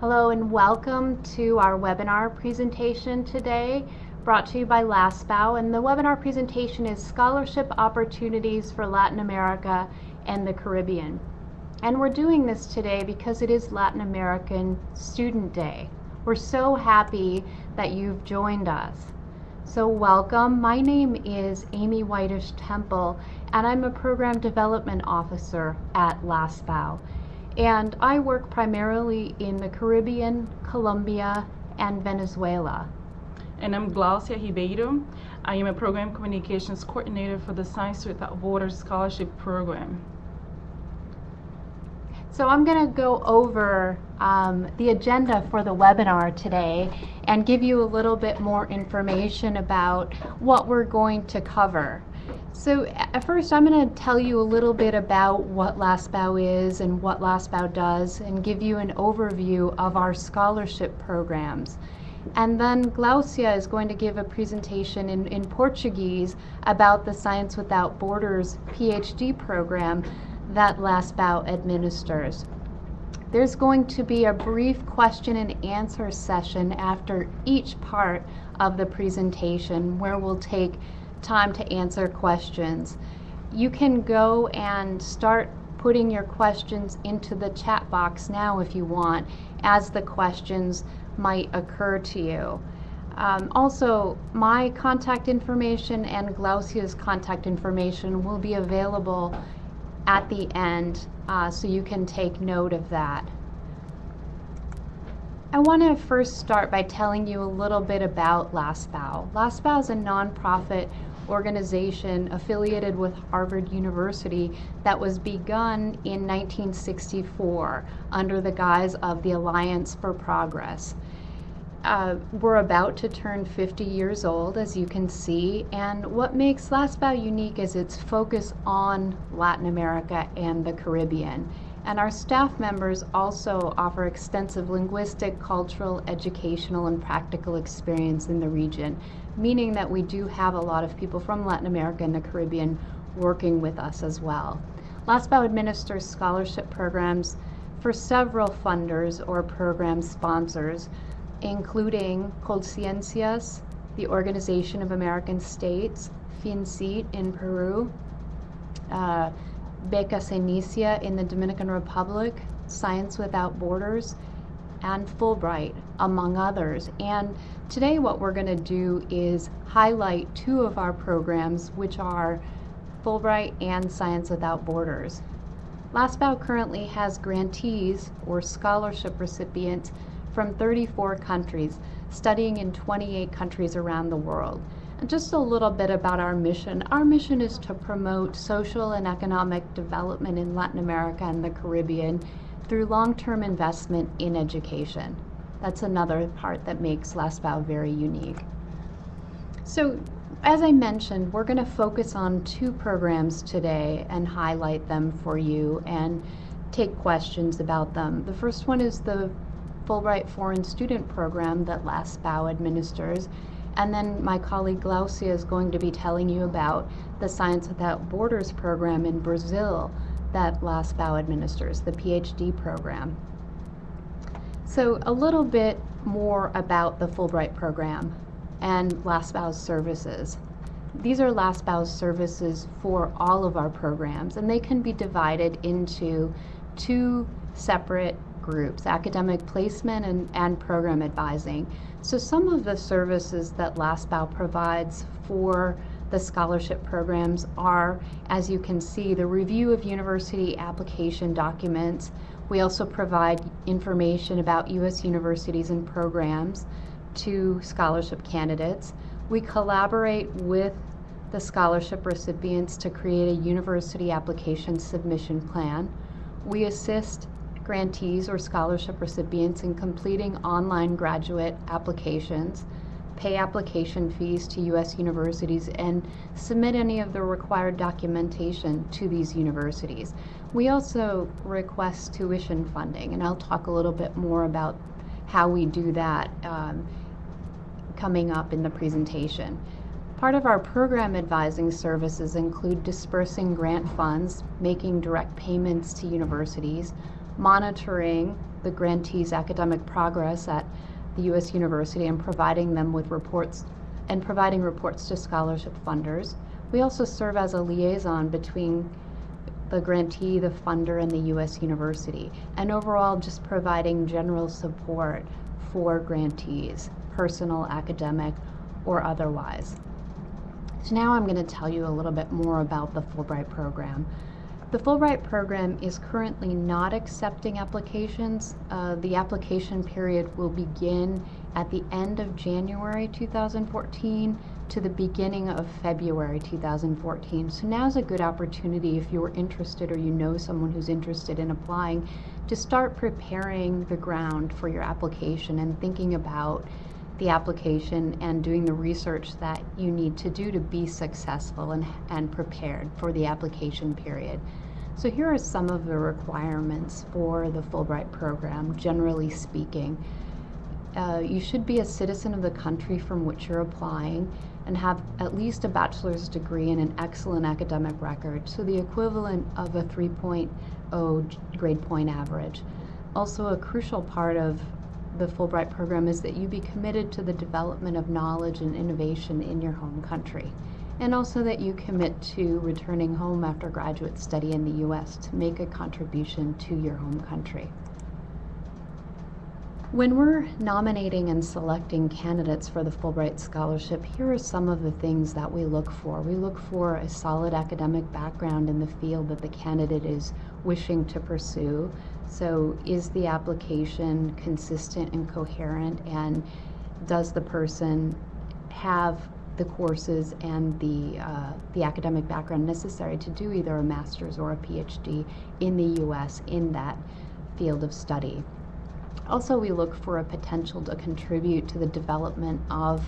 Hello and welcome to our webinar presentation today, brought to you by LASPAO. And the webinar presentation is Scholarship Opportunities for Latin America and the Caribbean. And we're doing this today because it is Latin American Student Day. We're so happy that you've joined us. So welcome. My name is Amy Whitish Temple, and I'm a Program Development Officer at LASPAO. And I work primarily in the Caribbean, Colombia, and Venezuela. And I'm Glaucia Ribeiro. I am a Program Communications Coordinator for the Science Without Borders Scholarship Program. So I'm going to go over the agenda for the webinar today and give you a little bit more information about what we're going to cover. So at first I'm going to tell you a little bit about what LASPAO is and what LASPAO does, and give you an overview of our scholarship programs. And then Glaucia is going to give a presentation in Portuguese about the Science Without Borders PhD program that LASPAO administers. There's going to be a brief question and answer session after each part of the presentation where we'll take time to answer questions. You can go and start putting your questions into the chat box now if you want, as the questions might occur to you. Also, my contact information and Glaucia's contact information will be available at the end, so you can take note of that. I want to first start by telling you a little bit about LASPAO. LASPAO is a nonprofit organization affiliated with Harvard University that was begun in 1964 under the guise of the Alliance for Progress. We're about to turn 50 years old, as you can see, and what makes LASPAO unique is its focus on Latin America and the Caribbean. And our staff members also offer extensive linguistic, cultural, educational, and practical experience in the region, meaning that we do have a lot of people from Latin America and the Caribbean working with us as well. LASPAO administers scholarship programs for several funders or program sponsors, including Conciencias, the Organization of American States, FINCIT in Peru, Becas Inicia in the Dominican Republic, Science Without Borders, and Fulbright, among others. And today what we're going to do is highlight two of our programs, which are Fulbright and Science Without Borders. LASPAO currently has grantees or scholarship recipients from 34 countries, studying in 28 countries around the world. And just a little bit about our mission. Our mission is to promote social and economic development in Latin America and the Caribbean through long-term investment in education. That's another part that makes LASPAO very unique. So, as I mentioned, we're going to focus on two programs today and highlight them for you and take questions about them. The first one is the Fulbright Foreign Student Program that LASPAO administers. And then my colleague Glaucia is going to be telling you about the Science Without Borders program in Brazil that LASPAO administers, the PhD program. So a little bit more about the Fulbright program and LASPAO's services. These are LASPAO's services for all of our programs, and they can be divided into two separate groups, academic placement and program advising. So some of the services that LASPAO provides for the scholarship programs are, as you can see, the review of university application documents. We also provide information about U.S. universities and programs to scholarship candidates. We collaborate with the scholarship recipients to create a university application submission plan. We assist grantees or scholarship recipients in completing online graduate applications, pay application fees to U.S. universities, and submit any of the required documentation to these universities. We also request tuition funding, and I'll talk a little bit more about how we do that coming up in the presentation. Part of our program advising services include dispersing grant funds, making direct payments to universities, monitoring the grantees' academic progress at the U.S. University and providing them with reports and providing reports to scholarship funders. We also serve as a liaison between the grantee, the funder, and the U.S. University, and overall just providing general support for grantees, personal, academic, or otherwise. So now I'm going to tell you a little bit more about the Fulbright program. The Fulbright program is currently not accepting applications. The application period will begin at the end of January 2014 to the beginning of February 2014. So now's a good opportunity if you're interested or you know someone who's interested in applying to start preparing the ground for your application and thinking about the application and doing the research that you need to do to be successful and prepared for the application period. So here are some of the requirements for the Fulbright program, generally speaking. You should be a citizen of the country from which you're applying and have at least a bachelor's degree and an excellent academic record, so the equivalent of a 3.0 grade point average. Also, a crucial part of the Fulbright program is that you be committed to the development of knowledge and innovation in your home country, and also that you commit to returning home after graduate study in the U.S. to make a contribution to your home country. When we're nominating and selecting candidates for the Fulbright Scholarship, here are some of the things that we look for. We look for a solid academic background in the field that the candidate is wishing to pursue. So is the application consistent and coherent, and does the person have the courses and the academic background necessary to do either a master's or a PhD in the U.S. in that field of study? Also, we look for a potential to contribute to the development of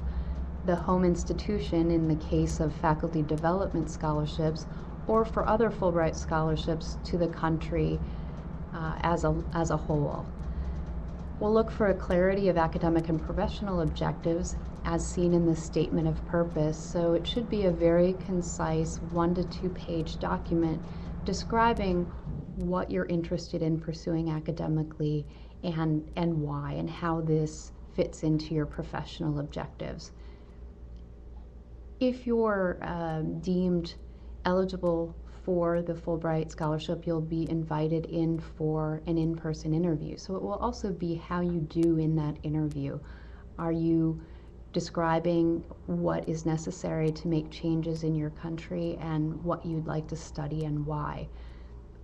the home institution in the case of faculty development scholarships, or for other Fulbright scholarships to the country as a whole. We'll look for a clarity of academic and professional objectives as seen in the statement of purpose. So it should be a very concise 1 to 2 page document describing what you're interested in pursuing academically and why, and how this fits into your professional objectives. If you're deemed eligible for the Fulbright Scholarship, you'll be invited in for an in-person interview. So it will also be how you do in that interview. Are you describing what is necessary to make changes in your country and what you'd like to study and why?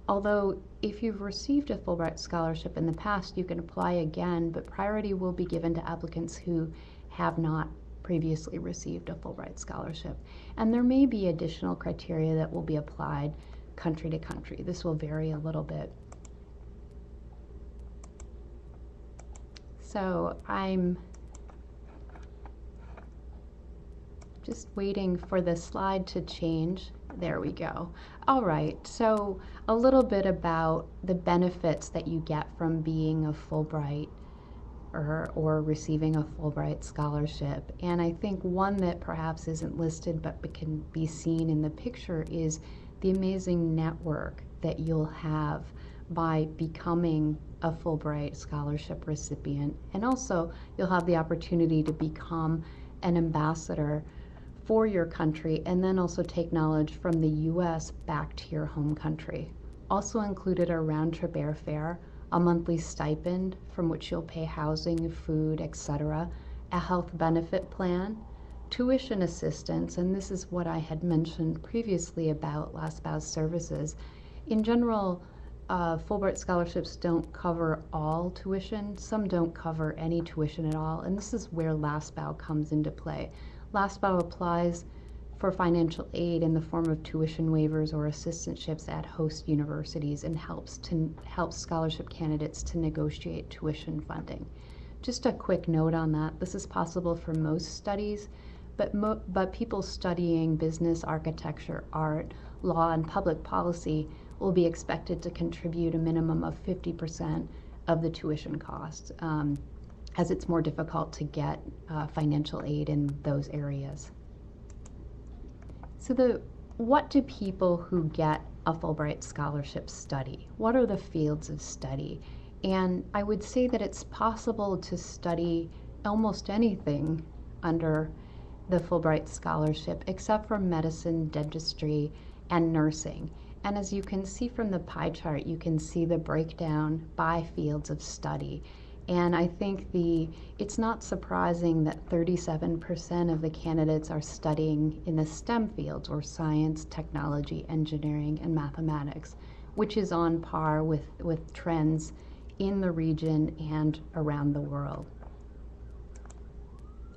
Although if you've received a Fulbright Scholarship in the past, you can apply again, but priority will be given to applicants who have not previously received a Fulbright Scholarship. And there may be additional criteria that will be applied country to country. This will vary a little bit. So I'm just waiting for the slide to change. There we go. All right, so a little bit about the benefits that you get from being a Fulbright or receiving a Fulbright Scholarship. And I think one that perhaps isn't listed but can be seen in the picture is the amazing network that you'll have by becoming a Fulbright Scholarship recipient. And also you'll have the opportunity to become an ambassador for your country, and then also take knowledge from the U.S. back to your home country. Also included are round-trip airfare, a monthly stipend from which you'll pay housing, food, etc., a health benefit plan, tuition assistance, and this is what I had mentioned previously about LASPOW's services. In general, Fulbright scholarships don't cover all tuition. Some don't cover any tuition at all, and this is where LASPOW comes into play. LASPOW applies for financial aid in the form of tuition waivers or assistantships at host universities and helps scholarship candidates to negotiate tuition funding. Just a quick note on that, this is possible for most studies, but people studying business, architecture, art, law, and public policy will be expected to contribute a minimum of 50% of the tuition costs, as it's more difficult to get financial aid in those areas. So what do people who get a Fulbright Scholarship study? What are the fields of study? And I would say that it's possible to study almost anything under the Fulbright Scholarship except for medicine, dentistry, and nursing. And as you can see from the pie chart, you can see the breakdown by fields of study. And I think it's not surprising that 37% of the candidates are studying in the STEM fields, or science, technology, engineering, and mathematics, which is on par with trends in the region and around the world.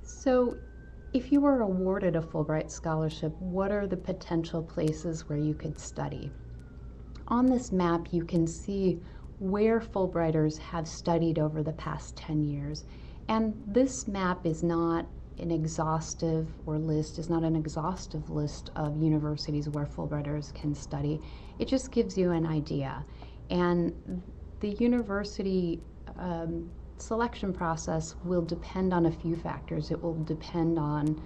So if you were awarded a Fulbright scholarship, what are the potential places where you could study? On this map, you can see where Fulbrighters have studied over the past 10 years. And this map is not an exhaustive list of universities where Fulbrighters can study. It just gives you an idea. And the university selection process will depend on a few factors. It will depend on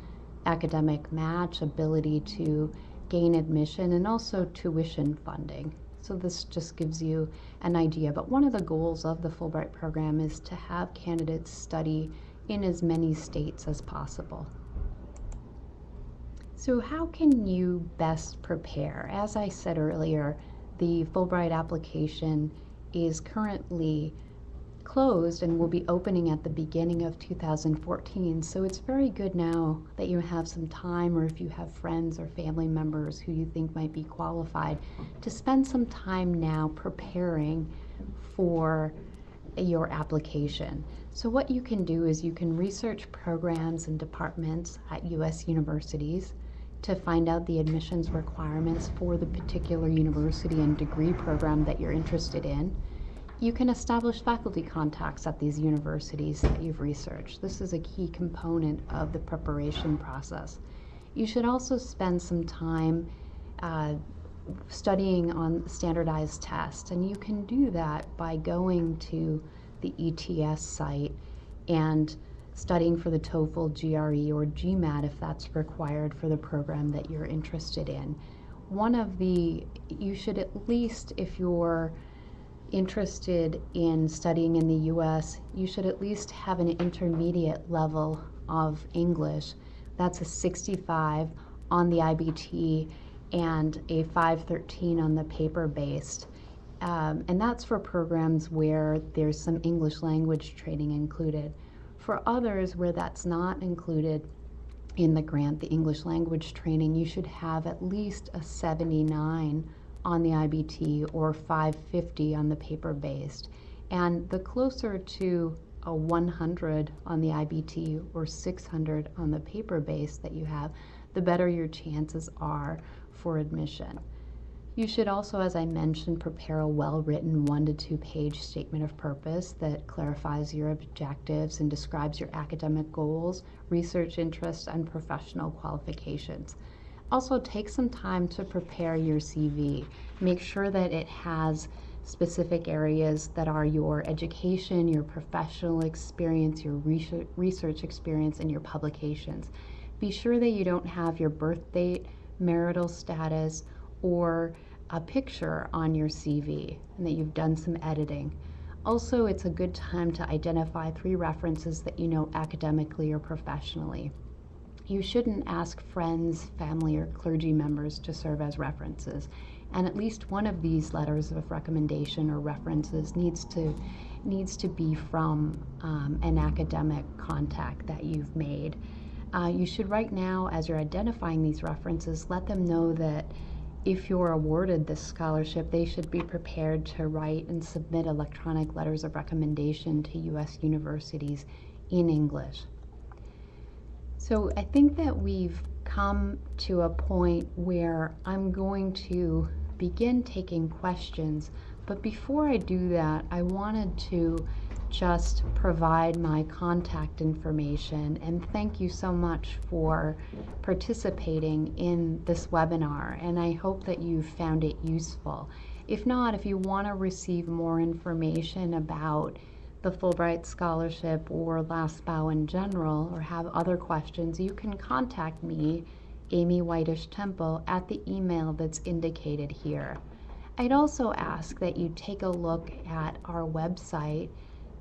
academic match, ability to gain admission, and also tuition funding. So this just gives you an idea. But one of the goals of the Fulbright program is to have candidates study in as many states as possible. So how can you best prepare? As I said earlier, the Fulbright application is currently closed and will be opening at the beginning of 2014. So it's very good now that you have some time, or if you have friends or family members who you think might be qualified, to spend some time now preparing for your application. So what you can do is you can research programs and departments at U.S. universities to find out the admissions requirements for the particular university and degree program that you're interested in. You can establish faculty contacts at these universities that you've researched. This is a key component of the preparation process. You should also spend some time studying on standardized tests, and you can do that by going to the ETS site and studying for the TOEFL, GRE, or GMAT if that's required for the program that you're interested in. You should at least, if you're interested in studying in the US, you should at least have an intermediate level of English. That's a 65 on the IBT and a 513 on the paper-based. And that's for programs where there's some English language training included. For others where that's not included in the grant, the English language training, you should have at least a 79 on the IBT or 550 on the paper-based. And the closer to a 100 on the IBT or 600 on the paper-based that you have, the better your chances are for admission. You should also, as I mentioned, prepare a well-written 1 to 2 page statement of purpose that clarifies your objectives and describes your academic goals, research interests, and professional qualifications. Also, take some time to prepare your CV. Make sure that it has specific areas that are your education, your professional experience, your research experience, and your publications. Be sure that you don't have your birth date, marital status, or a picture on your CV, and that you've done some editing. Also, it's a good time to identify 3 references that you know academically or professionally. You shouldn't ask friends, family, or clergy members to serve as references, and at least one of these letters of recommendation or references needs to be from an academic contact that you've made. You should right now, as you're identifying these references, let them know that if you're awarded this scholarship, they should be prepared to write and submit electronic letters of recommendation to U.S. universities in English. So I think that we've come to a point where I'm going to begin taking questions, but before I do that, I wanted to just provide my contact information and thank you so much for participating in this webinar, and I hope that you found it useful. If not, if you want to receive more information about the Fulbright Scholarship or LASPO in general, or have other questions, you can contact me, Amy Whitish Temple, at the email that's indicated here. I'd also ask that you take a look at our website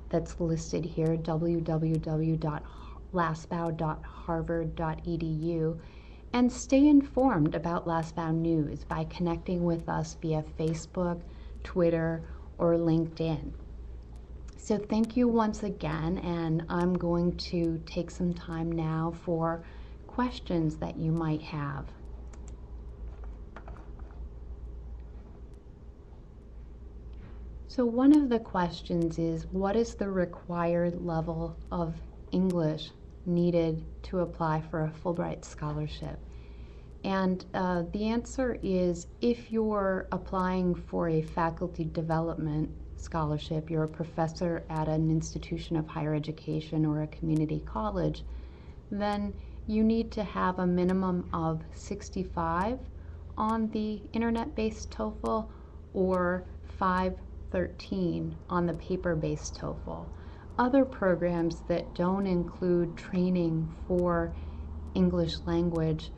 that's listed here, www.lasbau.harvard.edu, and stay informed about LASBAU news by connecting with us via Facebook, Twitter, or LinkedIn. So thank you once again, and I'm going to take some time now for questions that you might have. So one of the questions is, what is the required level of English needed to apply for a Fulbright scholarship? And the answer is, if you're applying for a faculty development scholarship, you're a professor at an institution of higher education or a community college, then you need to have a minimum of 65 on the internet-based TOEFL or 513 on the paper-based TOEFL. Other programs that don't include training for English language,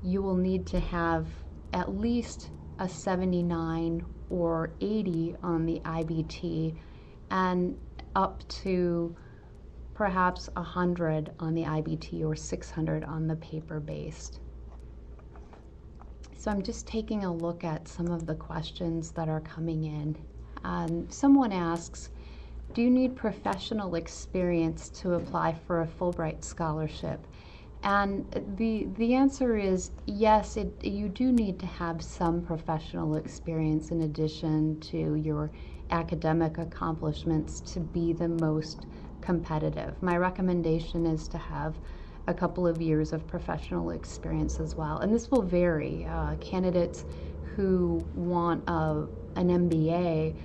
you will need to have at least a 79 or 80 on the IBT and up to perhaps 100 on the IBT or 600 on the paper-based. So I'm just taking a look at some of the questions that are coming in. Someone asks, do you need professional experience to apply for a Fulbright scholarship? And the answer is yes, you do need to have some professional experience in addition to your academic accomplishments to be the most competitive. My recommendation is to have a couple of years of professional experience as well. And this will vary. Candidates who want an MBA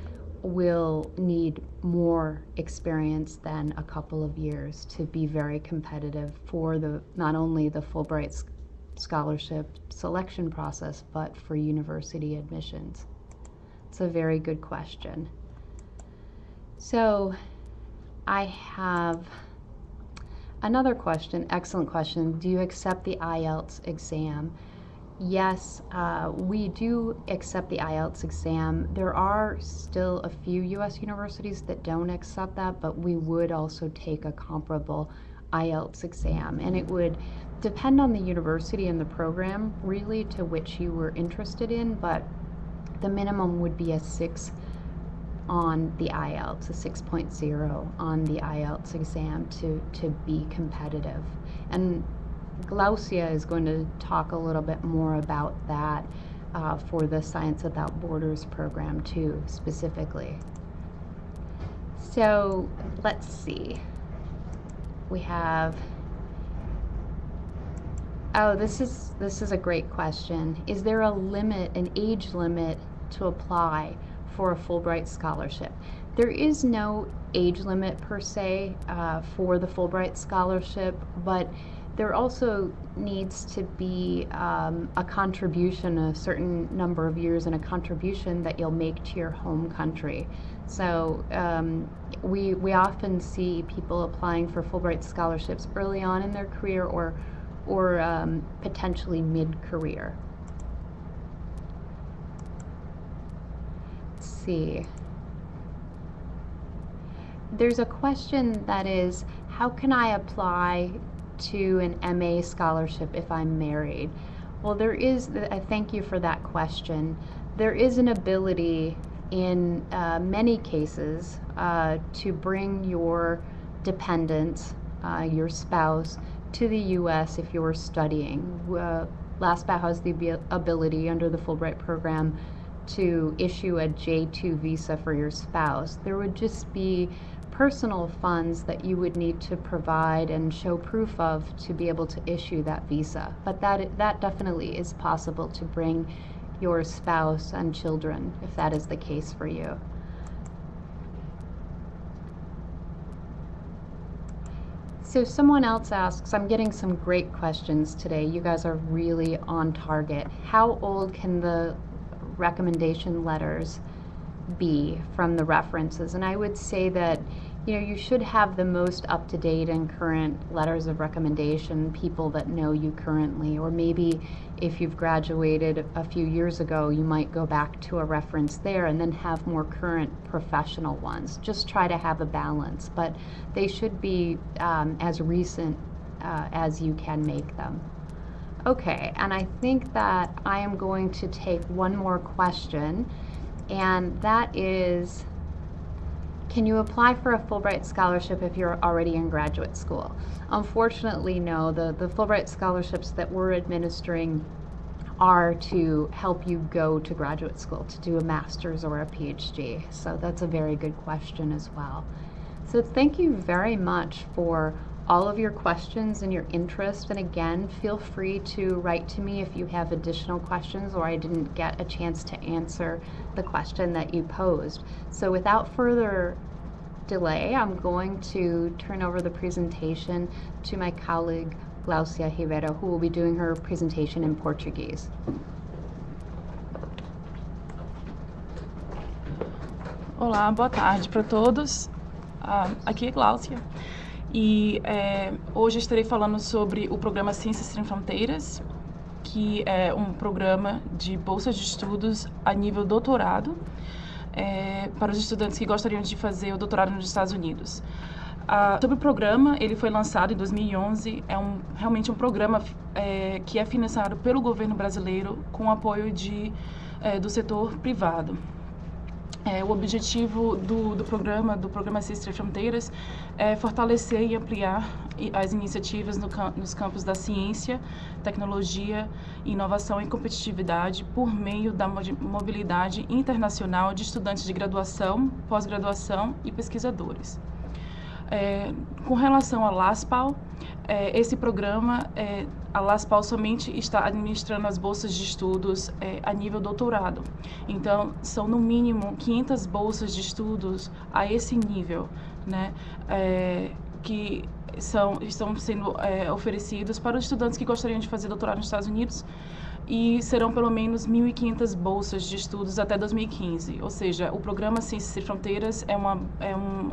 will need more experience than a couple of years to be very competitive for not only the Fulbright scholarship selection process, but for university admissions. It's a very good question. So I have another question, excellent question. Do you accept the IELTS exam? Yes, we do accept the IELTS exam. There are still a few U.S. universities that don't accept that, but we would also take a comparable IELTS exam. And it would depend on the university and the program, really, to which you were interested in, but the minimum would be a 6 on the IELTS, a 6.0 on the IELTS exam to be competitive. And Glaucia is going to talk a little bit more about that for the Science Without Borders program too, specifically. So let's see. We have, oh, this is a great question. Is there a limit, an age limit to apply for a Fulbright scholarship? There is no age limit per se for the Fulbright scholarship, but there also needs to be a contribution, a certain number of years, and a contribution that you'll make to your home country. So we often see people applying for Fulbright scholarships early on in their career or potentially mid-career. Let's see. There's a question that is, how can I apply to an MA scholarship if I'm married? Well, there is, thank you for that question. There is an ability in many cases to bring your dependent, your spouse, to the U.S. if you're studying. LASBAU has the ability under the Fulbright program to issue a J2 visa for your spouse. There would just be personal funds that you would need to provide and show proof of to be able to issue that visa. But that definitely is possible to bring your spouse and children if that is the case for you. So someone else asks, I'm getting some great questions today. You guys are really on target. How old can the recommendation letters be from the references? And I would say that you should have the most up-to-date and current letters of recommendation, people that know you currently, or maybe if you've graduated a few years ago, you might go back to a reference there and then have more current professional ones. Just try to have a balance, but they should be as recent as you can make them. Okay, and I think that I am going to take one more question, and that is, can you apply for a Fulbright scholarship if you're already in graduate school? Unfortunately, no. The Fulbright scholarships that we're administering are to help you go to graduate school, to do a master's or a PhD. So that's a very good question as well. So thank you very much for all of your questions and your interest. And again, feel free to write to me if you have additional questions or I didn't get a chance to answer the question that you posed. So without further delay, I'm going to turn over the presentation to my colleague Glaucia Ribeiro, who will be doing her presentation in Portuguese. Olá, boa tarde para todos. Aqui é Glaucia. E hoje estarei falando sobre o programa Ciências Sem Fronteiras, que é um programa de bolsas de estudos a nível doutorado para os estudantes que gostariam de fazer o doutorado nos Estados Unidos. Sobre o programa, ele foi lançado em 2011, realmente um programa que é financiado pelo governo brasileiro com apoio do setor privado. O objetivo do programa Ciências Sem Fronteiras é fortalecer e ampliar as iniciativas nos campos da ciência, tecnologia, inovação e competitividade por meio da mobilidade internacional de estudantes de graduação, pós-graduação e pesquisadores. Com relação à LASPAL, esse programa, a LASPAL somente está administrando as bolsas de estudos a nível doutorado. Então, são no mínimo 500 bolsas de estudos a esse nível, né, que estão sendo oferecidos para os estudantes que gostariam de fazer doutorado nos Estados Unidos, e serão pelo menos 1.500 bolsas de estudos até 2015. Ou seja, o programa Ciências Sem Fronteiras é um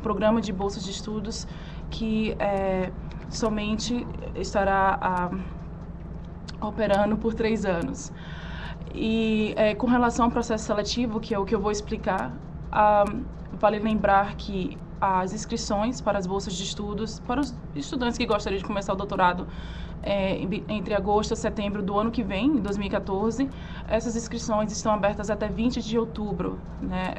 programa de bolsas de estudos que somente estará operando por 3 anos. E com relação ao processo seletivo, que é o que eu vou explicar, vale lembrar que as inscrições para as bolsas de estudos, para os estudantes que gostariam de começar o doutorado entre agosto e setembro do ano que vem, em 2014, essas inscrições estão abertas até 20 de outubro, né?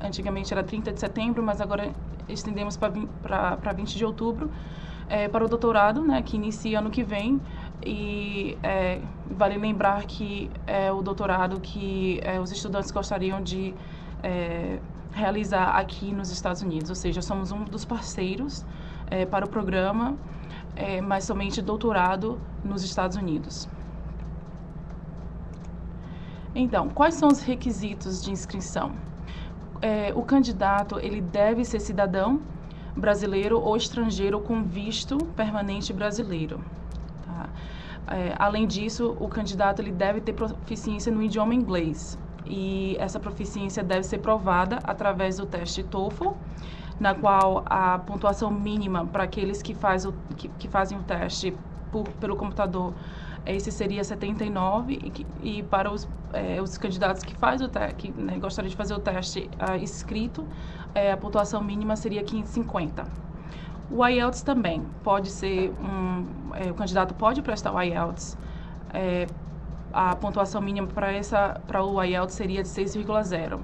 Antigamente era 30 de setembro, mas agora estendemos para 20 de outubro, para o doutorado, né, que inicia ano que vem. E vale lembrar que é o doutorado que os estudantes gostariam de realizar aqui nos Estados Unidos, ou seja, somos um dos parceiros para o programa, mas somente doutorado nos Estados Unidos. Então, quais são os requisitos de inscrição? O candidato ele deve ser cidadão brasileiro ou estrangeiro com visto permanente brasileiro. Tá? Além disso, o candidato ele deve ter proficiência no idioma inglês, e essa proficiência deve ser provada através do teste TOEFL, na qual a pontuação mínima para aqueles que fazem o teste pelo computador, esse seria 79, e para os candidatos que gostariam de fazer o teste escrito, a pontuação mínima seria 550. O IELTS também pode ser o candidato pode prestar o IELTS. A pontuação mínima para o IELTS seria de 6,0.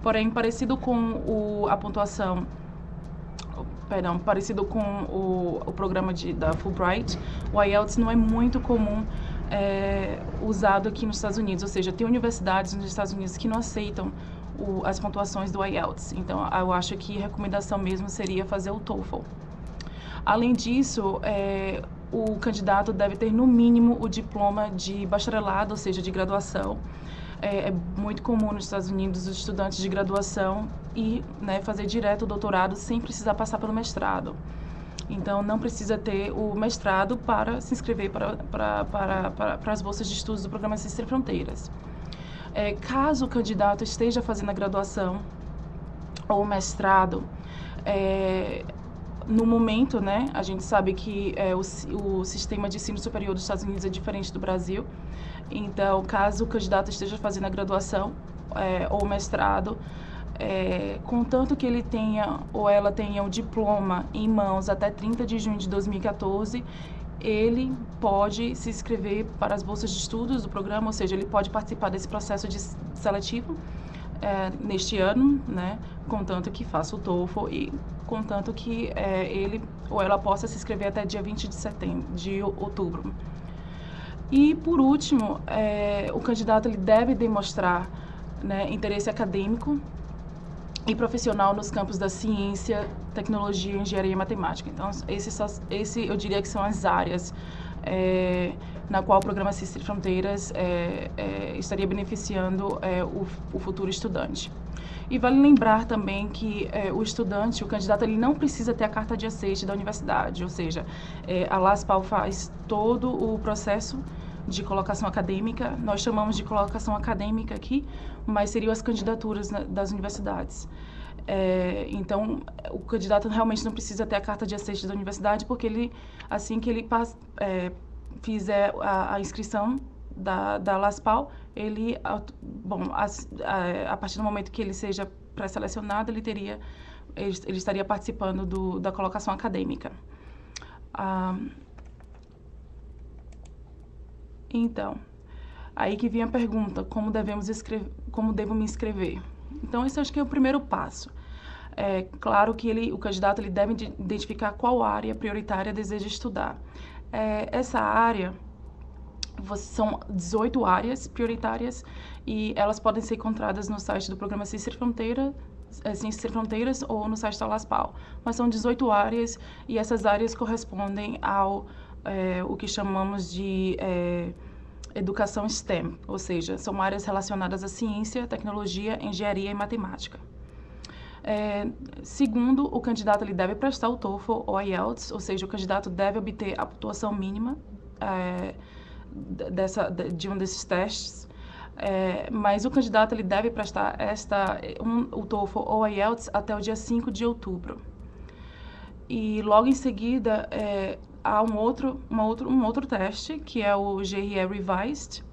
Porém, parecido com o programa da Fulbright, o IELTS não é muito comum usado aqui nos Estados Unidos, ou seja, tem universidades nos Estados Unidos que não aceitam as pontuações do IELTS. Então, eu acho que a recomendação mesmo seria fazer o TOEFL. Além disso, o candidato deve ter no mínimo o diploma de bacharelado, ou seja, de graduação. É muito comum nos Estados Unidos os estudantes de graduação fazer direto o doutorado sem precisar passar pelo mestrado. Então, não precisa ter o mestrado para se inscrever para as bolsas de estudos do programa Ciências Sem Fronteiras. Caso o candidato esteja fazendo a graduação ou o mestrado, No momento, né, a gente sabe que o sistema de ensino superior dos Estados Unidos é diferente do Brasil. Então, caso o candidato esteja fazendo a graduação ou mestrado, contanto que ele tenha ou ela tenha o diploma em mãos até 30 de junho de 2014, ele pode se inscrever para as bolsas de estudos do programa, ou seja, ele pode participar desse processo seletivo neste ano, né, contanto que faça o TOEFL e contanto que ele ou ela possa se inscrever até dia 20 de outubro. E, por último, o candidato ele deve demonstrar, né, interesse acadêmico e profissional nos campos da ciência, tecnologia, engenharia e matemática. Então, esse eu diria que são as áreas na qual o programa Ciências Sem Fronteiras estaria beneficiando o futuro estudante. E vale lembrar também que o candidato, ele não precisa ter a carta de aceite da universidade, ou seja, a LASPAL faz todo o processo de colocação acadêmica. Nós chamamos de colocação acadêmica aqui, mas seriam as candidaturas das universidades. Então, o candidato realmente não precisa ter a carta de aceite da universidade, porque ele, assim que ele fizer a inscrição da LASPAL, ele, a partir do momento que ele seja pré-selecionado, ele estaria participando da colocação acadêmica. Então, aí que vem a pergunta, como devo me inscrever? Então, esse acho que é o primeiro passo. É claro que o candidato ele deve identificar qual área prioritária deseja estudar. Essa área, são 18 áreas prioritárias e elas podem ser encontradas no site do programa Ciências Sem Fronteiras ou no site da LASPAL. Mas são 18 áreas e essas áreas correspondem o que chamamos de educação STEM, ou seja, são áreas relacionadas à ciência, tecnologia, engenharia e matemática. Segundo, o candidato ele deve prestar o TOEFL ou IELTS, ou seja, o candidato deve obter a pontuação mínima de um desses testes, mas o candidato ele deve prestar o TOEFL ou IELTS até o dia 5 de outubro. E logo em seguida há um outro teste, que é o GRE Revised,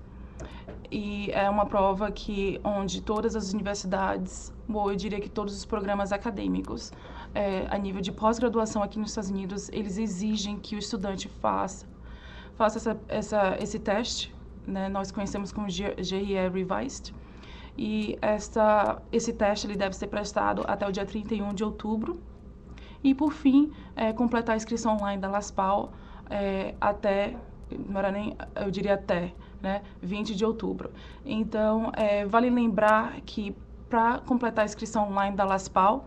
e é uma prova onde todas as universidades, ou eu diria que todos os programas acadêmicos, a nível de pós-graduação aqui nos Estados Unidos, eles exigem que o estudante faça esse teste, né? Nós conhecemos como GRE Revised, e esse teste ele deve ser prestado até o dia 31 de outubro, e por fim, completar a inscrição online da LASPAL eu diria até, né, 20 de outubro. Então, vale lembrar que para completar a inscrição online da LASPAL,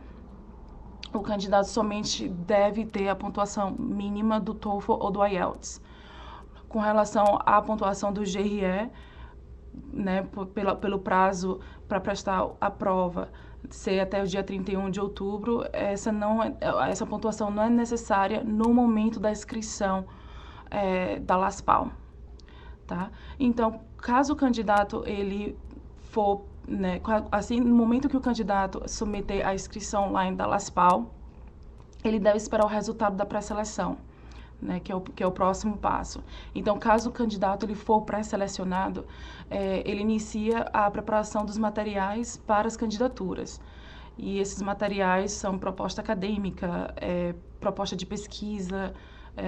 o candidato somente deve ter a pontuação mínima do TOEFL ou do IELTS. Com relação à pontuação do GRE, né, pelo prazo para prestar a prova ser até o dia 31 de outubro, essa pontuação não é necessária no momento da inscrição da LASPAL, tá? Então, caso o candidato ele for, né, assim, no momento que o candidato submeter a inscrição online da LASPAL, ele deve esperar o resultado da pré-seleção, né, que é o próximo passo. Então, caso o candidato ele for pré-selecionado, ele inicia a preparação dos materiais para as candidaturas. E esses materiais são proposta acadêmica, proposta de pesquisa,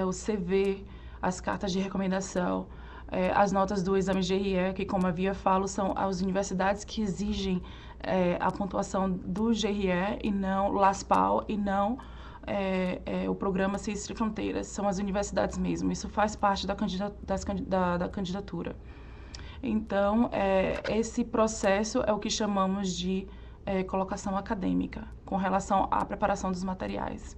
o CV, as cartas de recomendação, as notas do exame GRE, que, como havia falo, são as universidades que exigem a pontuação do GRE e não LASPAL e não o programa Ciências Sem Fronteiras, são as universidades mesmo. Isso faz parte da candidatura. Então, esse processo é o que chamamos de colocação acadêmica, com relação à preparação dos materiais.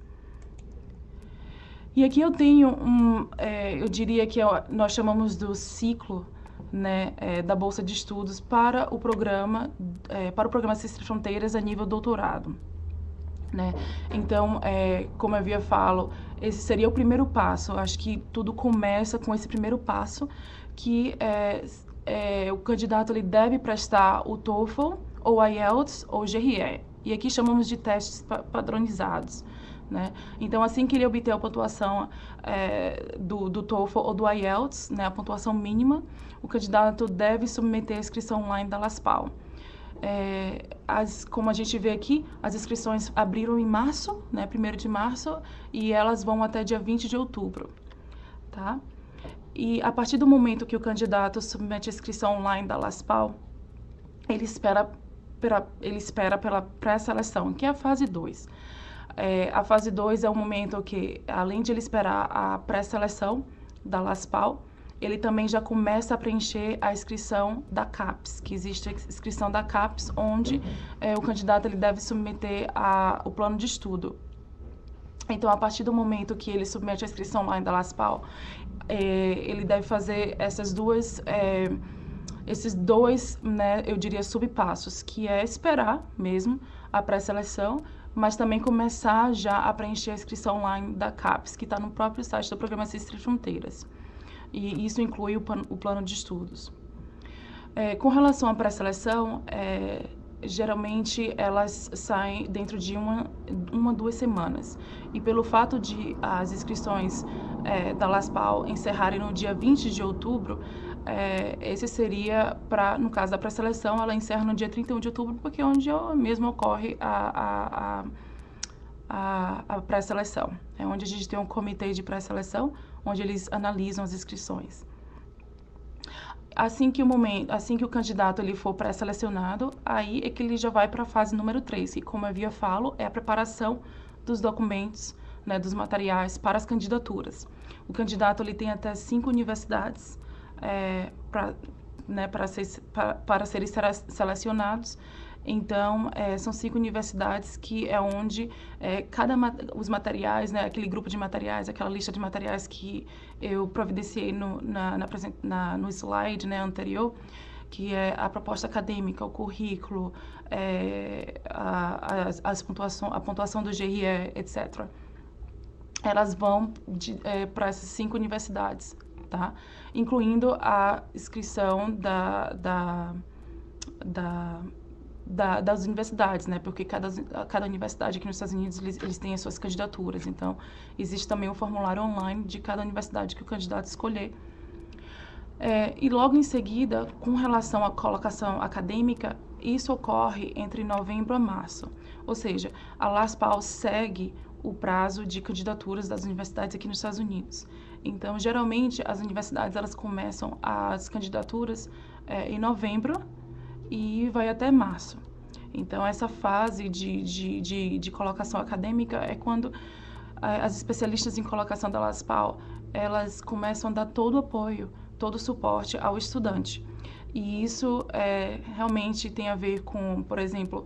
E aqui eu tenho eu diria que nós chamamos do ciclo, né, da Bolsa de Estudos para o programa Ciências Sem Fronteiras a nível doutorado. Né? Então, como eu havia falo, esse seria o primeiro passo. Eu acho que tudo começa com esse primeiro passo, que o candidato ele deve prestar o TOEFL ou IELTS ou GRE. E aqui chamamos de testes padronizados, né? Então, assim que ele obter a pontuação do TOEFL ou do IELTS, né, a pontuação mínima, o candidato deve submeter a inscrição online da LASPAL. Como a gente vê aqui, as inscrições abriram em março, né, 1º de março, e elas vão até dia 20 de outubro, tá? E a partir do momento que o candidato submete a inscrição online da LASPAL, ele espera pela pré-seleção, que é a fase 2. A fase 2 é o momento que, além de ele esperar a pré-seleção da LASPAL, ele também já começa a preencher a inscrição da CAPES, que existe a inscrição da CAPES, onde o candidato ele deve submeter o plano de estudo. Então, a partir do momento que ele submete a inscrição online da LASPAL, ele deve fazer esses dois, né, eu diria, subpassos, que é esperar mesmo a pré-seleção, mas também começar já a preencher a inscrição online da CAPES, que está no próprio site do Programa Ciências Sem Fronteiras. E isso inclui o plano de estudos. Com relação à pré-seleção, geralmente elas saem dentro de uma, 2 semanas. E pelo fato de as inscrições da LASPAL encerrarem no dia 20 de outubro, esse seria, no caso da pré-seleção, ela encerra no dia 31 de outubro, porque é onde mesmo ocorre a pré-seleção. É onde a gente tem um comitê de pré-seleção, onde eles analisam as inscrições. Assim que o candidato ele for pré-selecionado, aí é que ele já vai para a fase número 3, e como eu havia falo, é a preparação dos documentos, né, dos materiais para as candidaturas. O candidato ele tem até 5 universidades para serem selecionados. Então, são 5 universidades que é onde os materiais, né, aquele grupo de materiais, aquela lista de materiais que eu providenciei no slide, né, anterior, que é a proposta acadêmica, o currículo, a pontuação do GRE, etc. Elas vão para essas 5 universidades, tá? Incluindo a inscrição das universidades, né? Porque cada universidade aqui nos Estados Unidos, eles têm as suas candidaturas. Então, existe também um formulário online de cada universidade que o candidato escolher. E logo em seguida, com relação à colocação acadêmica, isso ocorre entre novembro a março. Ou seja, a LASPAL segue o prazo de candidaturas das universidades aqui nos Estados Unidos. Então, geralmente, as universidades elas começam as candidaturas em novembro e vai até março. Então, essa fase de colocação acadêmica é quando as especialistas em colocação da LASPAL, elas começam a dar todo o apoio, todo o suporte ao estudante. E isso realmente tem a ver com, por exemplo,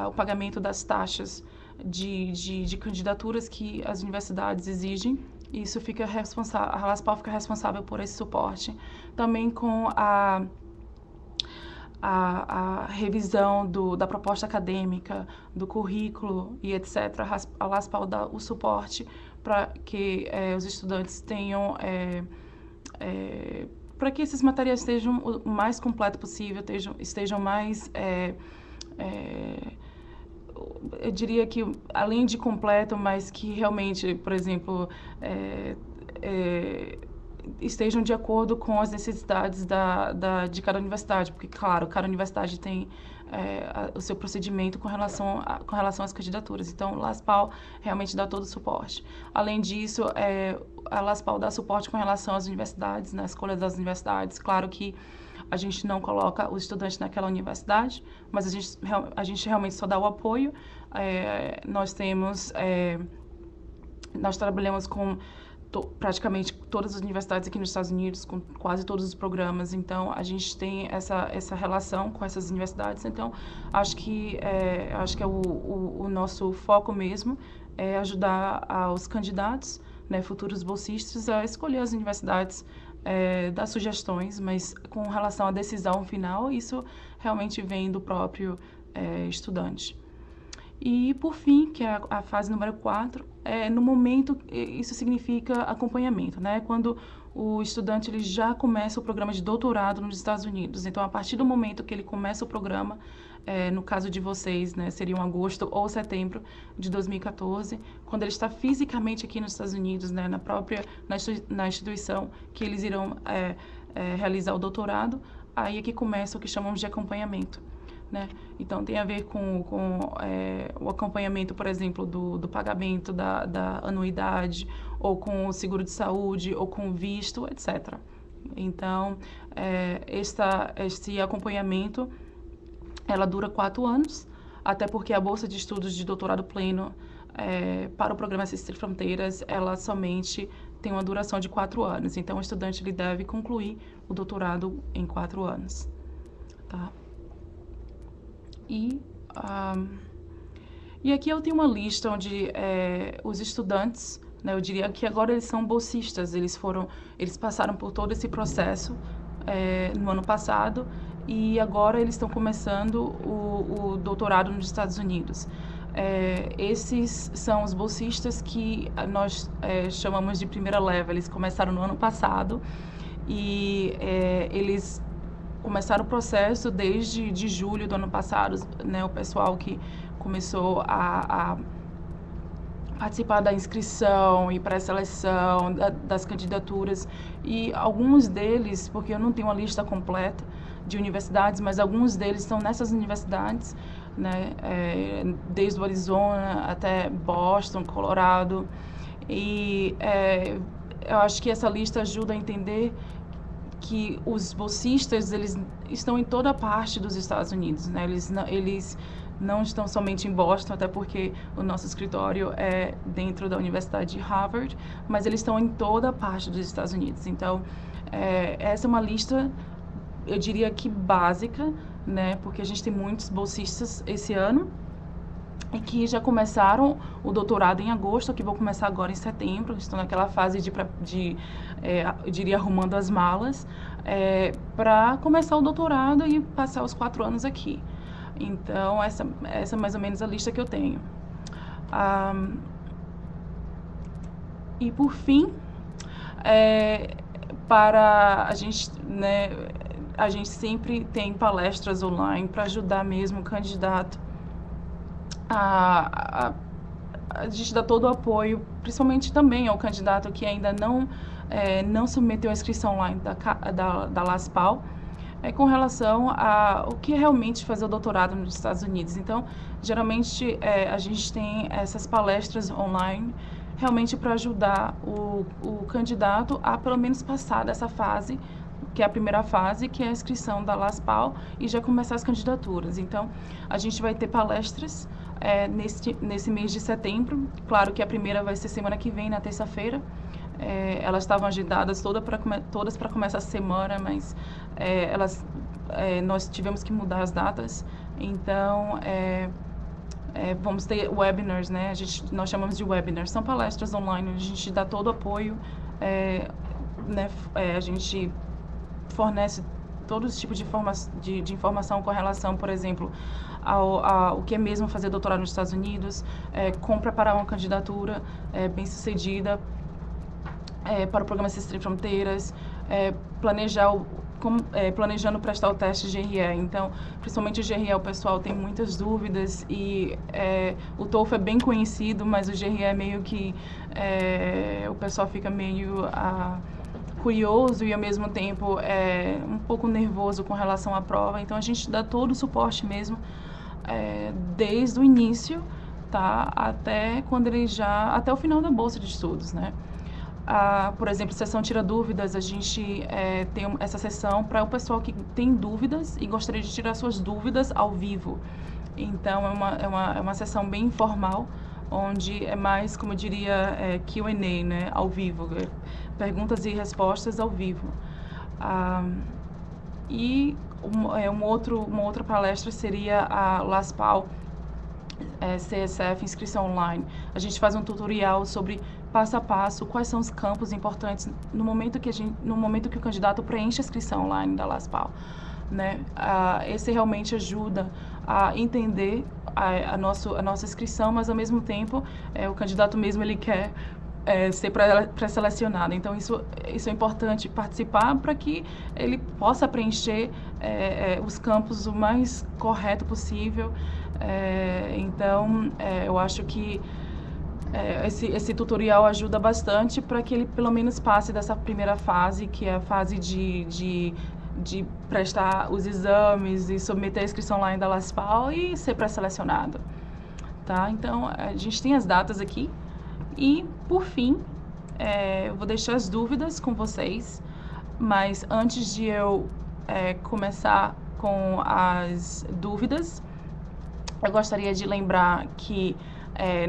o pagamento das taxas de candidaturas que as universidades exigem. Isso fica responsável, a LASPAL fica responsável por esse suporte. Também com a revisão da proposta acadêmica, do currículo e etc. A LASPAL dá o suporte para que os estudantes tenham, para que esses materiais estejam o mais completo possível, estejam mais, eu diria que além de completo, mas que realmente, por exemplo, estejam de acordo com as necessidades de cada universidade, porque, claro, cada universidade tem o seu procedimento com relação às candidaturas. Então, a LASPAL realmente dá todo o suporte. Além disso, a LASPAL dá suporte com relação às universidades, na escolha das universidades. Claro que a gente não coloca os estudantes naquela universidade, mas a gente realmente só dá o apoio. Nós trabalhamos com praticamente todas as universidades aqui nos Estados Unidos, com quase todos os programas. Então, a gente tem essa relação com essas universidades. Então, acho que é o nosso foco mesmo é ajudar os candidatos, né, futuros bolsistas, a escolher as universidades, dar sugestões, mas com relação à decisão final, isso realmente vem do próprio estudante. E, por fim, que é a fase número 4, no momento, isso significa acompanhamento, né? Quando o estudante ele já começa o programa de doutorado nos Estados Unidos. Então, a partir do momento que ele começa o programa, no caso de vocês, né, seria em agosto ou setembro de 2014, quando ele está fisicamente aqui nos Estados Unidos, né, na instituição que eles irão realizar o doutorado, aí é que começa o que chamamos de acompanhamento. Né? Então, tem a ver com o acompanhamento, por exemplo, do pagamento da anuidade, ou com o seguro de saúde, ou com o visto, etc. Então, esse acompanhamento, ela dura 4 anos, até porque a bolsa de estudos de doutorado pleno para o programa Ciências Sem Fronteiras, ela somente tem uma duração de 4 anos. Então, o estudante ele deve concluir o doutorado em 4 anos. Tá? E aqui eu tenho uma lista onde os estudantes, né, eu diria que agora eles são bolsistas, eles passaram por todo esse processo no ano passado e agora eles estão começando o doutorado nos Estados Unidos. Esses são os bolsistas que nós chamamos de primeira leva, eles começaram no ano passado e eles começaram o processo desde julho do ano passado, né, o pessoal que começou a participar da inscrição e pré-seleção das candidaturas, e alguns deles, porque eu não tenho uma lista completa de universidades, mas alguns deles estão nessas universidades, né, desde o Arizona até Boston, Colorado, e eu acho que essa lista ajuda a entender que os bolsistas, eles estão em toda parte dos Estados Unidos, né? Eles não estão somente em Boston, até porque o nosso escritório é dentro da Universidade de Harvard, mas eles estão em toda parte dos Estados Unidos. Então, essa é uma lista, eu diria que básica, né? Porque a gente tem muitos bolsistas esse ano, e que já começaram o doutorado em agosto, que vão começar agora em setembro, estão naquela fase eu diria, arrumando as malas, para começar o doutorado e passar os 4 anos aqui. Então, essa é mais ou menos a lista que eu tenho. E, por fim, para a gente, né, a gente sempre tem palestras online para ajudar mesmo o candidato a gente dá todo o apoio, principalmente também ao candidato que ainda não submeteu a inscrição online da LASPAL, com relação a o que é realmente fazer o doutorado nos Estados Unidos. Então, geralmente, a gente tem essas palestras online realmente para ajudar o candidato a pelo menos passar dessa fase, que é a primeira fase, que é a inscrição da LASPAL, e já começar as candidaturas. Então, a gente vai ter palestras nesse mês de setembro. Claro que a primeira vai ser semana que vem, na terça-feira. Elas estavam agendadas todas para começar a semana, mas nós tivemos que mudar as datas. Então, vamos ter webinars, né? Nós chamamos de webinars. São palestras online, a gente dá todo o apoio, né? A gente fornece todo esse tipo de informação com relação, por exemplo, ao que é mesmo fazer doutorado nos Estados Unidos, como preparar uma candidatura bem-sucedida para o programa Ciências Sem Fronteiras, planejando prestar o teste GRE. Então, principalmente o GRE, o pessoal tem muitas dúvidas e o TOEFL é bem conhecido, mas o GRE é meio que o pessoal fica meio curioso e ao mesmo tempo um pouco nervoso com relação à prova. Então, a gente dá todo o suporte mesmo desde o início, tá, até o final da bolsa de estudos, né? Por exemplo, sessão Tira Dúvidas, a gente tem essa sessão para o pessoal que tem dúvidas e gostaria de tirar suas dúvidas ao vivo. Então, é uma sessão bem informal, onde é mais, como eu diria, Q&A, né, ao vivo, perguntas e respostas ao vivo. E uma outra palestra seria a LASPAL CSF, inscrição online. A gente faz um tutorial sobre passo a passo quais são os campos importantes no momento que o candidato preenche a inscrição online da LASPAL. né? Esse realmente ajuda a entender a nossa inscrição, mas ao mesmo tempo o candidato mesmo ele quer ser pré-selecionado. Então isso é importante participar para que ele possa preencher os campos o mais correto possível. Então eu acho que esse tutorial ajuda bastante para que ele pelo menos passe dessa primeira fase, que é a fase de prestar os exames e submeter a inscrição lá em Dalaspal e ser pré-selecionado, tá? Então, a gente tem as datas aqui e, por fim, eu vou deixar as dúvidas com vocês, mas antes de eu começar com as dúvidas, eu gostaria de lembrar que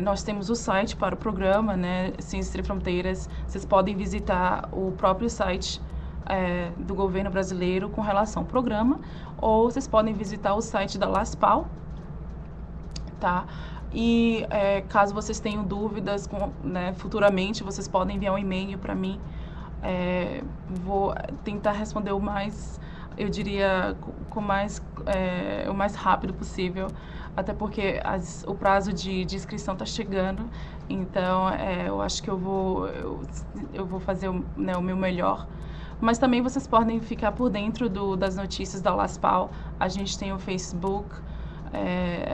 nós temos o site para o programa, né, Ciências Sem Fronteiras. Vocês podem visitar o próprio site do governo brasileiro com relação ao programa, ou vocês podem visitar o site da LASPAL, tá? E caso vocês tenham dúvidas, né, futuramente, vocês podem enviar um e-mail para mim. Vou tentar responder o mais, eu diria, o mais rápido possível, até porque o prazo de inscrição está chegando, então eu acho que eu vou fazer né, o meu melhor. Mas também vocês podem ficar por dentro das notícias da LASPAL. A gente tem o Facebook,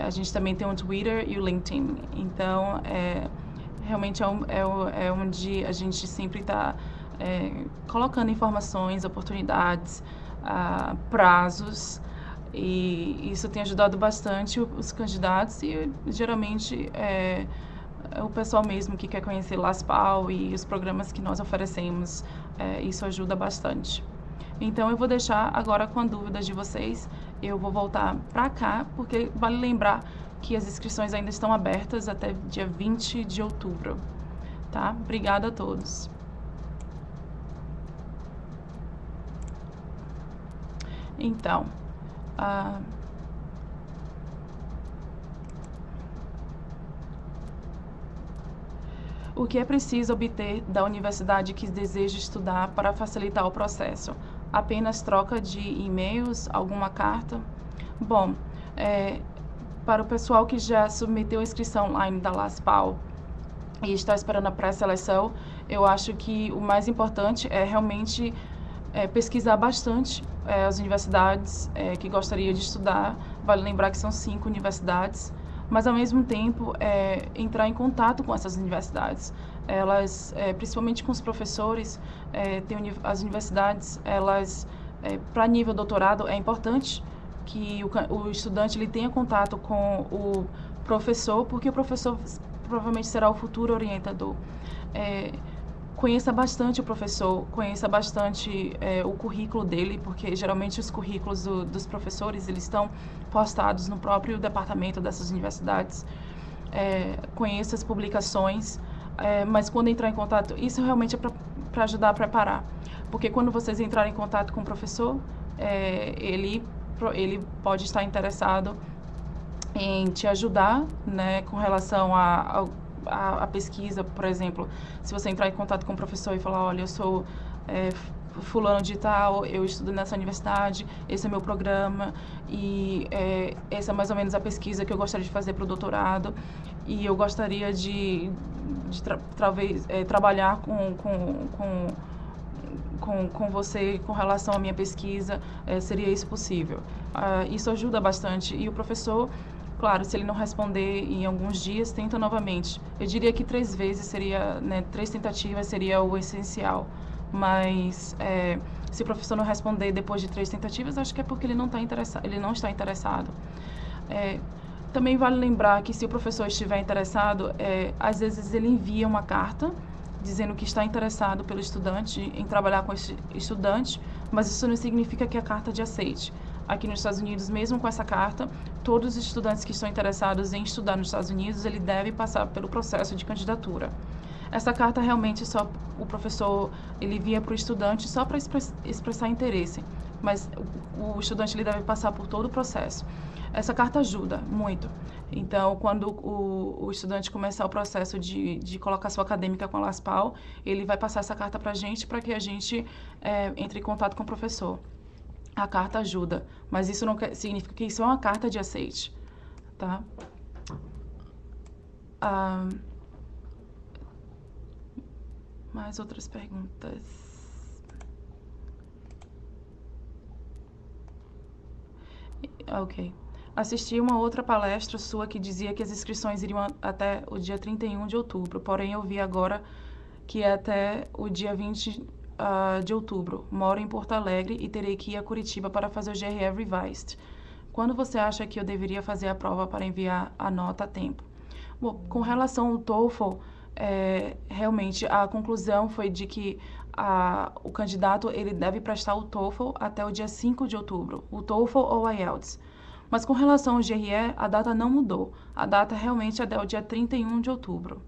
a gente também tem o Twitter e o LinkedIn. Então, realmente é onde a gente sempre está colocando informações, oportunidades, prazos. E isso tem ajudado bastante os candidatos e geralmente o pessoal mesmo que quer conhecer LASPAL e os programas que nós oferecemos, isso ajuda bastante. Então eu vou deixar agora com dúvidas de vocês, eu vou voltar para cá, porque vale lembrar que as inscrições ainda estão abertas até dia 20 de outubro, tá? Obrigada a todos. Então, o que é preciso obter da universidade que deseja estudar para facilitar o processo? Apenas troca de e-mails, alguma carta? Bom, para o pessoal que já submeteu a inscrição online da LASPAL e está esperando a pré-seleção, eu acho que o mais importante é realmente pesquisar bastante as universidades que gostaria de estudar. Vale lembrar que são 5 universidades, mas ao mesmo tempo entrar em contato com essas universidades. Elas, principalmente com os professores, as universidades, elas, para nível doutorado, é importante que o estudante ele tenha contato com o professor, porque o professor provavelmente será o futuro orientador. Conheça bastante o professor, conheça bastante o currículo dele, porque geralmente os currículos dos professores eles estão postados no próprio departamento dessas universidades. Conheça as publicações, mas quando entrar em contato, isso realmente é para ajudar a preparar, porque quando vocês entrarem em contato com o professor, ele pode estar interessado em te ajudar, né, com relação a pesquisa, por exemplo. Se você entrar em contato com o professor e falar, olha, eu sou fulano de tal, eu estudo nessa universidade, esse é meu programa e essa é mais ou menos a pesquisa que eu gostaria de fazer para o doutorado e eu gostaria de talvez trabalhar com você com relação à minha pesquisa, seria isso possível? Isso ajuda bastante e o professor, claro, se ele não responder em alguns dias, tenta novamente. Eu diria que 3 vezes seria, né, 3 tentativas seria o essencial. Mas se o professor não responder depois de 3 tentativas, acho que é porque ele não está interessado. Também vale lembrar que se o professor estiver interessado, às vezes ele envia uma carta dizendo que está interessado pelo estudante em trabalhar com esse estudante, mas isso não significa que a carta de aceite. Aqui nos Estados Unidos, mesmo com essa carta, todos os estudantes que estão interessados em estudar nos Estados Unidos, ele deve passar pelo processo de candidatura. Essa carta realmente só o professor ele envia para o estudante só para expressar interesse, mas o estudante ele deve passar por todo o processo. Essa carta ajuda muito. Então, quando o estudante começar o processo de colocação acadêmica com a LASPAL, ele vai passar essa carta para a gente que a gente entre em contato com o professor. a carta ajuda, mas isso não significa que isso é uma carta de aceite, tá? Mais outras perguntas? Ok. Assisti uma outra palestra sua que dizia que as inscrições iriam até o dia 31 de outubro, porém eu vi agora que é até o dia 20 de outubro. Moro em Porto Alegre e terei que ir a Curitiba para fazer o GRE Revised. Quando você acha que eu deveria fazer a prova para enviar a nota a tempo? Bom, com relação ao TOEFL, realmente a conclusão foi de que o candidato ele deve prestar o TOEFL até o dia 5 de outubro, o TOEFL ou o IELTS. Mas com relação ao GRE, a data não mudou. A data realmente é até o dia 31 de outubro,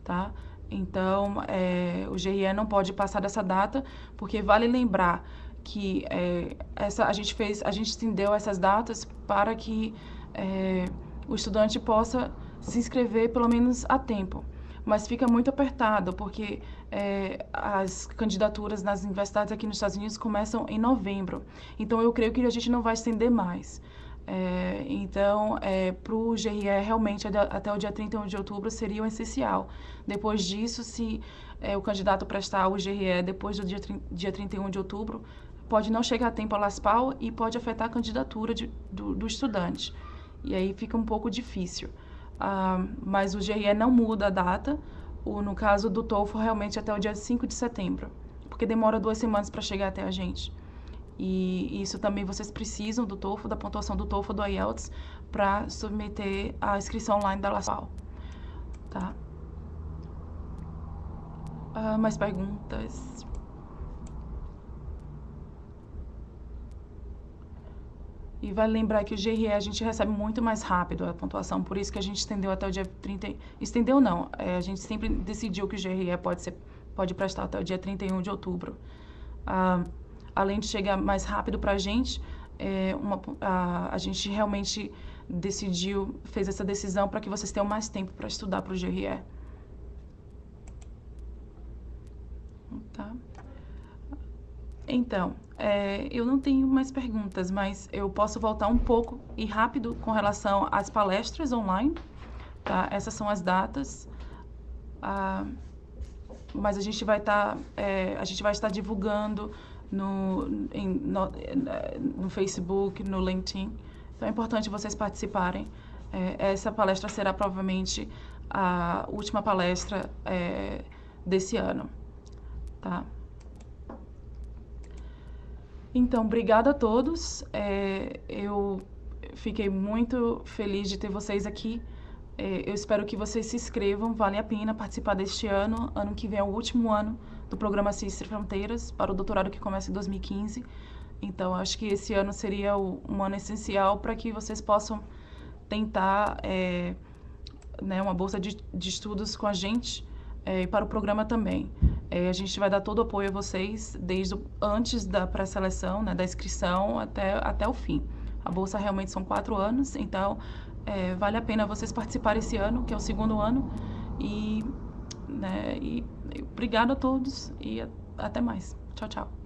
tá? Então, o GRE não pode passar dessa data, porque vale lembrar que a gente estendeu essas datas para que o estudante possa se inscrever pelo menos a tempo. Mas fica muito apertado, porque as candidaturas nas universidades aqui nos Estados Unidos começam em novembro. Então, eu creio que a gente não vai estender mais. Então, para o GRE, realmente, até o dia 31 de outubro seria o essencial. Depois disso, se o candidato prestar o GRE depois do dia 31 de outubro, pode não chegar a tempo a LASPAL e pode afetar a candidatura do estudante. E aí fica um pouco difícil. Mas o GRE não muda a data. No caso do TOEFL, realmente até o dia 5 de setembro, porque demora 2 semanas para chegar até a gente. E isso também vocês precisam do TOEFL, da pontuação do TOEFL, do IELTS, para submeter a inscrição online da LASPAL. Tá? Mais perguntas? E vale lembrar que o GRE a gente recebe muito mais rápido a pontuação, por isso que a gente estendeu até o dia 30... Estendeu não, a gente sempre decidiu que o GRE pode prestar até o dia 31 de outubro. Além de chegar mais rápido para a gente, a gente realmente fez essa decisão para que vocês tenham mais tempo para estudar para o GRE. Tá? Então, eu não tenho mais perguntas, mas eu posso voltar um pouco e rápido com relação às palestras online. Tá? Essas são as datas. Mas a gente vai estar divulgando no Facebook, no LinkedIn. Então é importante vocês participarem. Essa palestra será provavelmente a última palestra desse ano. Tá? Então, obrigada a todos. Eu fiquei muito feliz de ter vocês aqui. Eu espero que vocês se inscrevam, vale a pena participar deste ano. Ano que vem é o último ano do programa Ciências Sem Fronteiras, para o doutorado que começa em 2015. Então, acho que esse ano seria um ano essencial para que vocês possam tentar uma bolsa de estudos com a gente e para o programa também. A gente vai dar todo o apoio a vocês, desde antes da pré-seleção, né, da inscrição até o fim. A bolsa realmente são 4 anos, então vale a pena vocês participarem esse ano, que é o 2º ano. E obrigado a todos e até mais. Tchau, tchau.